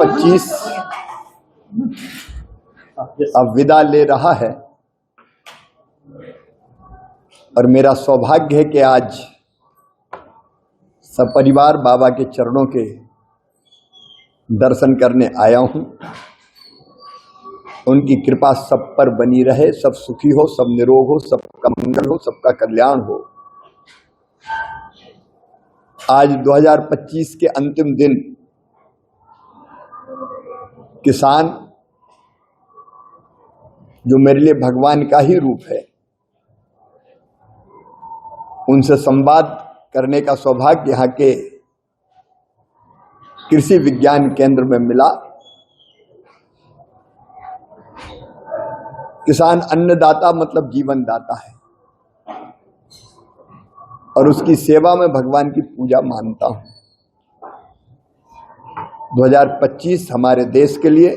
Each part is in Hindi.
2025 अब विदा ले रहा है और मेरा सौभाग्य है कि आज सपरिवार बाबा के चरणों के दर्शन करने आया हूं। उनकी कृपा सब पर बनी रहे, सब सुखी हो, सब निरोग हो, सबका मंगल हो, सबका कल्याण हो। आज 2025 के अंतिम दिन किसान, जो मेरे लिए भगवान का ही रूप है, उनसे संवाद करने का सौभाग्य यहाँ के कृषि विज्ञान केंद्र में मिला। किसान अन्नदाता मतलब जीवन दाता है और उसकी सेवा में भगवान की पूजा मानता हूं। 2025 हमारे देश के लिए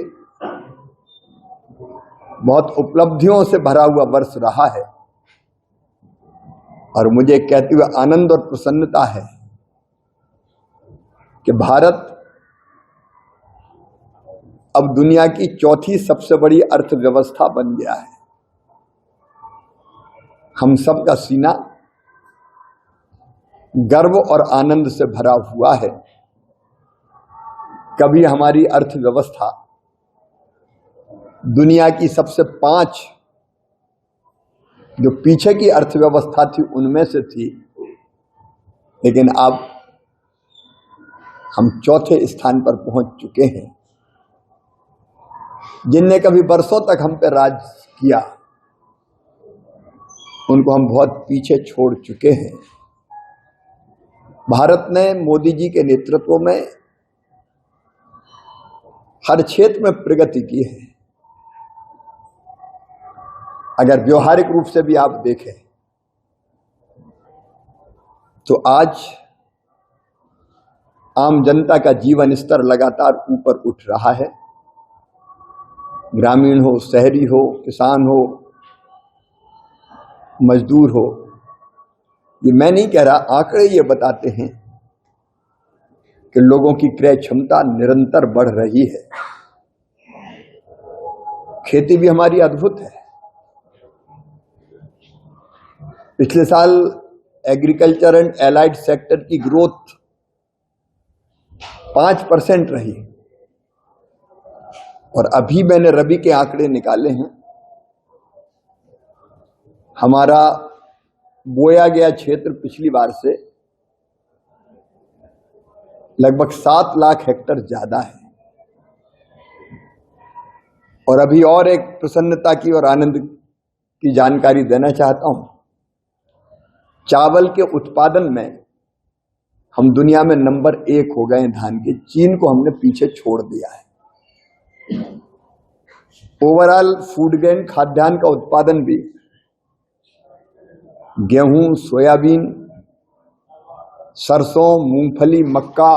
बहुत उपलब्धियों से भरा हुआ वर्ष रहा है और मुझे कहते हुए आनंद और प्रसन्नता है कि भारत अब दुनिया की चौथी सबसे बड़ी अर्थव्यवस्था बन गया है। हम सब का सीना गर्व और आनंद से भरा हुआ है। कभी हमारी अर्थव्यवस्था दुनिया की सबसे 5 जो पीछे की अर्थव्यवस्था थी उनमें से थी, लेकिन अब हम चौथे स्थान पर पहुंच चुके हैं। जिनने कभी बरसों तक हम पे राज किया, उनको हम बहुत पीछे छोड़ चुके हैं। भारत ने मोदी जी के नेतृत्व में हर क्षेत्र में प्रगति की है। अगर व्यवहारिक रूप से भी आप देखें तो आज आम जनता का जीवन स्तर लगातार ऊपर उठ रहा है। ग्रामीण हो, शहरी हो, किसान हो, मजदूर हो, ये मैं नहीं कह रहा, आंकड़े ये बताते हैं कि लोगों की क्रय क्षमता निरंतर बढ़ रही है। खेती भी हमारी अद्भुत है। पिछले साल एग्रीकल्चर एंड एलाइड सेक्टर की ग्रोथ 5% रही और अभी मैंने रबी के आंकड़े निकाले हैं। हमारा बोया गया क्षेत्र पिछली बार से लगभग 7 लाख हेक्टेयर ज्यादा है। और अभी और एक प्रसन्नता की और आनंद की जानकारी देना चाहता हूं। चावल के उत्पादन में हम दुनिया में नंबर 1 हो गए हैं धान के। चीन को हमने पीछे छोड़ दिया है। ओवरऑल फूड ग्रेन खाद्यान्न का उत्पादन भी गेहूं, सोयाबीन, सरसों, मूंगफली, मक्का,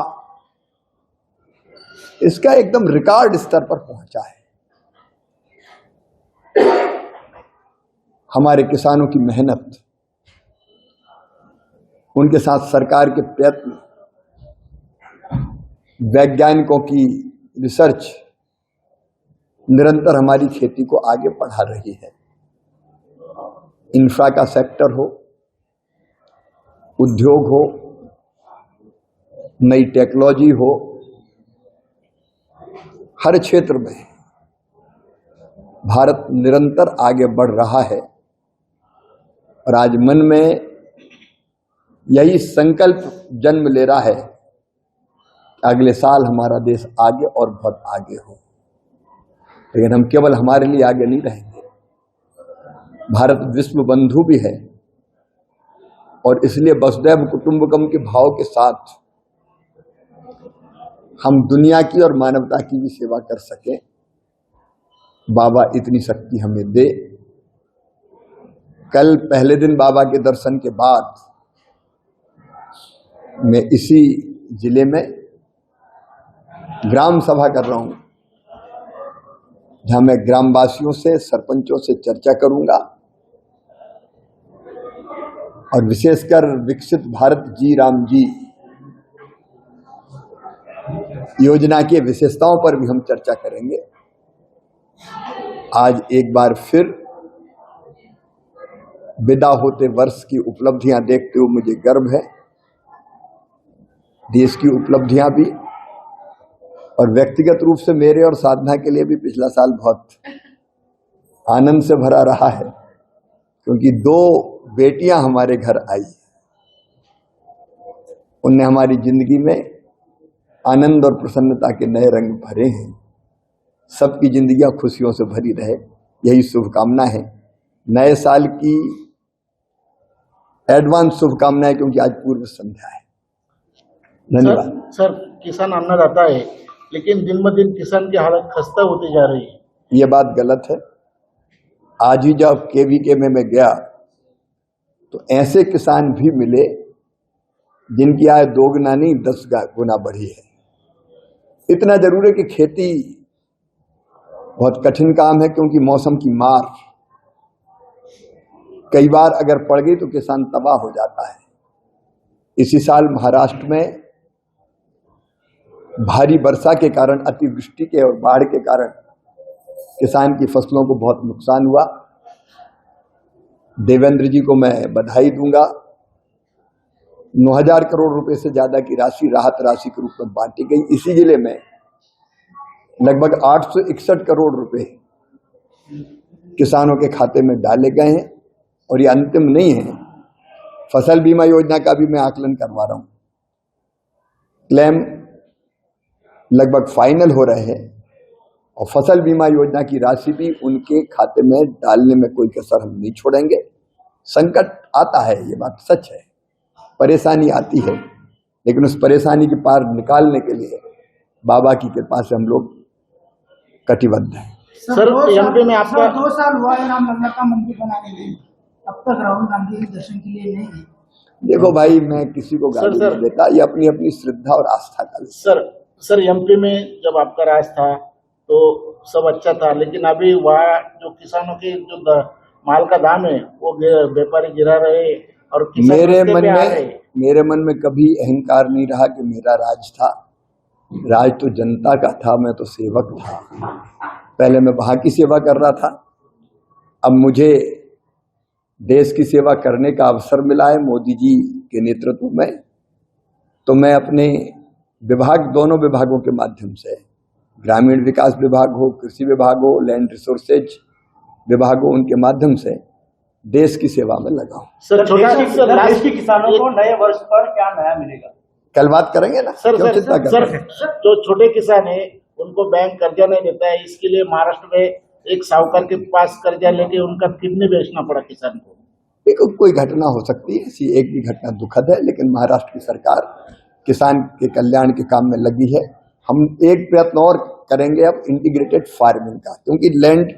इसका एकदम रिकॉर्ड स्तर पर पहुंचा है। हमारे किसानों की मेहनत, उनके साथ सरकार के प्रयत्न, वैज्ञानिकों की रिसर्च निरंतर हमारी खेती को आगे बढ़ा रही है। इंफ्रा का सेक्टर हो, उद्योग हो, नई टेक्नोलॉजी हो, हर क्षेत्र में भारत निरंतर आगे बढ़ रहा है। और आज मन में यही संकल्प जन्म ले रहा है कि अगले साल हमारा देश आगे और बहुत आगे हो। लेकिन हम केवल हमारे लिए आगे नहीं रहेंगे। भारत विश्व बंधु भी है और इसलिए वसुधैव कुटुंबकम के भाव के साथ हम दुनिया की और मानवता की भी सेवा कर सके। बाबा इतनी शक्ति हमें दे। कल पहले दिन बाबा के दर्शन के बाद मैं इसी जिले में ग्राम सभा कर रहा हूं, जहां मैं ग्रामवासियों से, सरपंचों से चर्चा करूंगा और विशेषकर विकसित भारत जी राम जी योजना की विशेषताओं पर भी हम चर्चा करेंगे। आज एक बार फिर विदा होते वर्ष की उपलब्धियां देखते हुए मुझे गर्व है, देश की उपलब्धियां भी, और व्यक्तिगत रूप से मेरे और साधना के लिए भी पिछला साल बहुत आनंद से भरा रहा है, क्योंकि 2 बेटियां हमारे घर आई, उनने हमारी जिंदगी में आनंद और प्रसन्नता के नए रंग भरे हैं। सबकी जिंदगियां खुशियों से भरी रहे, यही शुभकामना है। नए साल की एडवांस शुभकामनाएं, क्योंकि आज पूर्व संध्या है। धन्यवाद। सर, किसान अन्नदाता है, लेकिन दिन ब दिन किसान की हालत खस्ता होती जा रही है। ये बात गलत है। आज ही जब केवीके में मैं गया तो ऐसे किसान भी मिले जिनकी आय 2 गुना नहीं 10 गुना बढ़ी है। इतना जरूर है कि खेती बहुत कठिन काम है, क्योंकि मौसम की मार कई बार अगर पड़ गई तो किसान तबाह हो जाता है। इसी साल महाराष्ट्र में भारी वर्षा के कारण, अतिवृष्टि के और बाढ़ के कारण किसान की फसलों को बहुत नुकसान हुआ। देवेंद्र जी को मैं बधाई दूंगा। 9,000 करोड़ रुपए से ज्यादा की राशि राहत राशि के रूप में बांटी गई। इसी जिले में लगभग 861 करोड़ रुपए किसानों के खाते में डाले गए हैं, और ये अंतिम नहीं है। फसल बीमा योजना का भी मैं आकलन करवा रहा हूं। क्लेम लगभग फाइनल हो रहे हैं, और फसल बीमा योजना की राशि भी उनके खाते में डालने में कोई कसर हम नहीं छोड़ेंगे। संकट आता है, ये बात सच है, परेशानी आती है, लेकिन उस परेशानी के पार निकालने के लिए बाबा की कृपा से हम लोग कटिबद्ध हैं। सर, एमपी में आपका 2 साल हुआ है रामलला का मंदिर बनाने के लिए, अब तक राहुल गांधी के दर्शन के लिए नहीं है। देखो भाई, मैं किसी को गाली नहीं देता, ये अपनी अपनी श्रद्धा और आस्था का विषय। सर एमपी में जब आपका राज था तो सब अच्छा था, लेकिन अभी वहाँ जो किसानों के जो माल का दाम है वो व्यापारी गिरा रहे, और मेरे मन में कभी अहंकार नहीं रहा कि मेरा राज था। राज तो जनता का था, मैं तो सेवक था। पहले मैं वहां की सेवा कर रहा था, अब मुझे देश की सेवा करने का अवसर मिला है मोदी जी के नेतृत्व में। तो मैं अपने विभाग, दोनों विभागों के माध्यम से, ग्रामीण विकास विभाग हो, कृषि विभाग हो, लैंड रिसोर्सेज विभाग हो, उनके माध्यम से देश की सेवा में लगा हूं। सर, देश के किसानों को नए वर्ष पर क्या नया मिलेगा, कल बात करेंगे ना। सर, जो छोटे किसान है उनको बैंक कर्जा नहीं देता है, इसके लिए महाराष्ट्र में एक साहूकार के पास कर्जा लेके उनका किडनी बेचना पड़ा किसान को। देखो, कोई घटना हो सकती है, ऐसी एक भी घटना दुखद है, लेकिन महाराष्ट्र की सरकार किसान के कल्याण के काम में लगी है। हम एक प्रयत्न और करेंगे अब इंटीग्रेटेड फार्मिंग का, क्योंकि लैंड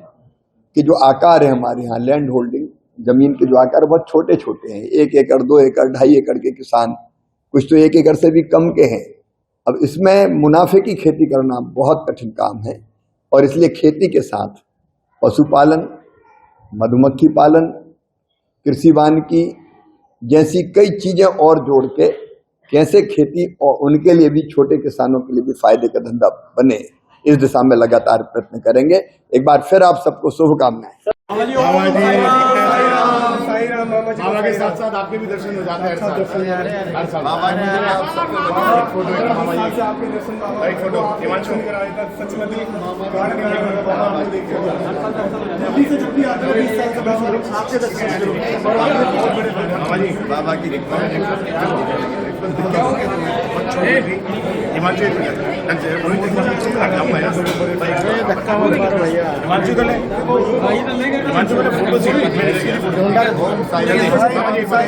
के जो आकार है हमारे यहाँ, लैंड होल्डिंग, जमीन के जो आकार बहुत छोटे छोटे हैं, 1 एकड़ 2 एकड़ 2.5 एकड़ के किसान, कुछ तो 1 एकड़ से भी कम के हैं। अब इसमें मुनाफे की खेती करना बहुत कठिन काम है, और इसलिए खेती के साथ पशुपालन, मधुमक्खी पालन, कृषि वानिकी जैसी कई चीजें और जोड़ के कैसे खेती और उनके लिए भी, छोटे किसानों के लिए भी फायदे का धंधा बने, इस दिशा में लगातार प्रयत्न करेंगे। एक बार फिर आप सबको शुभकामनाएं। बाबा के साथ साथ आपके भी दर्शन हो जाते हैं हर साल। फोटो हिमांशु बाबा की हिमांशु हिमांशु फोटो